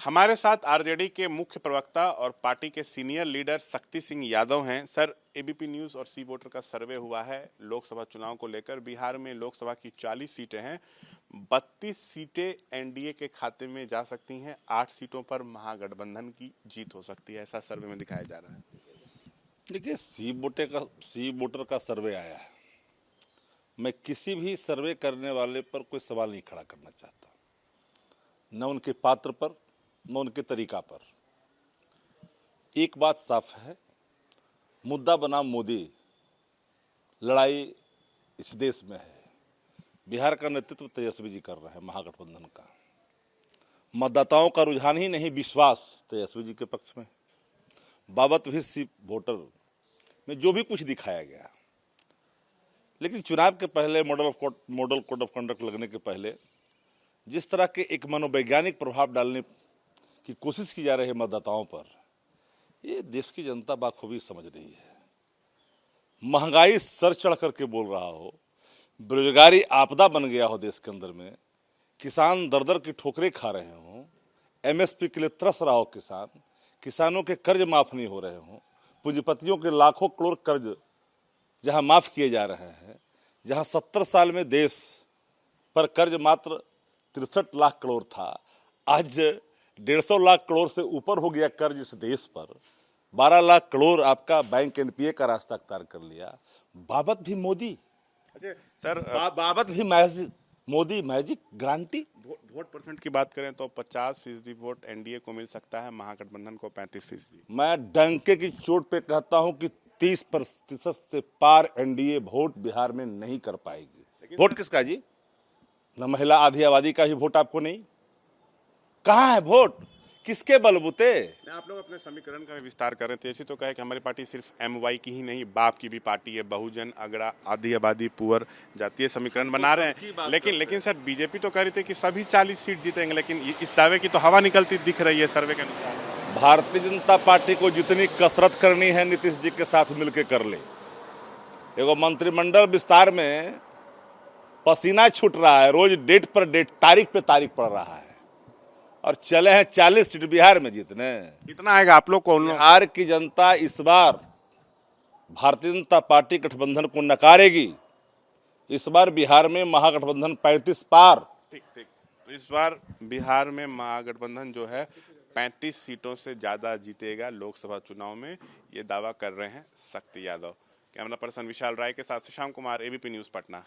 हमारे साथ आरजेडी के मुख्य प्रवक्ता और पार्टी के सीनियर लीडर शक्ति सिंह यादव हैं। सर, एबीपी न्यूज़ और सी वोटर का सर्वे हुआ है लोकसभा चुनाव को लेकर। बिहार में लोकसभा की 40 सीटें हैं, 32 सीटें एनडीए के खाते में जा सकती हैं, 8 सीटों पर महागठबंधन की जीत हो सकती है, ऐसा सर्वे में दिखाया जा रहा है। देखिए, सी वोटर का सर्वे आया है। मैं किसी भी सर्वे करने वाले पर कोई सवाल नहीं खड़ा करना चाहता, न उनके पात्र पर न उनके तरीका पर। एक बात साफ है, मुद्दा बनाम मोदी लड़ाई इस देश में है। बिहार का नेतृत्व तेजस्वी जी कर रहे हैं, महागठबंधन का। मतदाताओं का रुझान ही नहीं, विश्वास तेजस्वी जी के पक्ष में। बाबत भी सी वोटर में जो भी कुछ दिखाया गया, लेकिन चुनाव के पहले मॉडल कोड ऑफ कंडक्ट लगने के पहले जिस तरह के एक मनोवैज्ञानिक प्रभाव डालने की कोशिश की जा रही है मतदाताओं पर, ये देश की जनता बाखूबी समझ रही है। महंगाई सर चढ़ करके बोल रहा हो, बेरोजगारी आपदा बन गया हो देश के अंदर में, किसान दर दर की ठोकरें खा रहे हों, एमएसपी के लिए तरस रहा हो किसानों के कर्ज माफ नहीं हो रहे हों, पूंजीपतियों के लाखों करोड़ कर्ज जहां माफ किए जा रहे हैं, जहां 70 साल में देश पर कर्ज मात्र 63 लाख करोड़ था, आज 150 लाख करोड़ से ऊपर हो गया कर्ज इस देश पर। 12 लाख करोड़ आपका बैंक एनपीए का रास्ता अख्तियार कर लिया। बाबत भी मोदी। अच्छा सर, बाबत भी Modi magic guarantee. Vote percent की बात करें तो 50% वोट एनडीए को मिल सकता है, महागठबंधन को 35%। मैं डंके की चोट पे कहता हूं कि 30% से पार एनडीए वोट बिहार में नहीं कर पाएगी। वोट किसका जी? न महिला आधी आबादी का ही वोट आपको नहीं। कहाँ है वोट? किसके बलबूते? आप लोग अपने समीकरण का भी विस्तार कर रहे थे, ऐसे तो कहे कि हमारी पार्टी सिर्फ एमवाई की ही नहीं, बाप की भी पार्टी है, बहुजन, अगड़ा, आधी आबादी, पुअर, जातीय समीकरण बना रहे हैं। लेकिन सर, बीजेपी तो कह रही थी कि सभी 40 सीट जीतेंगे, लेकिन इस दावे की तो हवा निकलती दिख रही है सर्वे के अनुसार। भारतीय जनता पार्टी को जितनी कसरत करनी है नीतीश जी के साथ मिलकर कर ले। एगो मंत्रिमंडल विस्तार में पसीना छूट रहा है, रोज डेट पर डेट, तारीख पे तारीख पड़ रहा है, और चले हैं 40 सीट बिहार में जीतने। कितना आएगा आप लोग को? बिहार की जनता इस बार भारतीय जनता पार्टी गठबंधन को नकारेगी। इस बार बिहार में महागठबंधन 35 पार। ठीक। तो इस बार बिहार में महागठबंधन जो है 35 सीटों से ज्यादा जीतेगा लोकसभा चुनाव में, ये दावा कर रहे हैं शक्ति यादव। कैमरा पर्सन विशाल राय के साथ शशांक कुमार, एबीपी न्यूज़ पटना।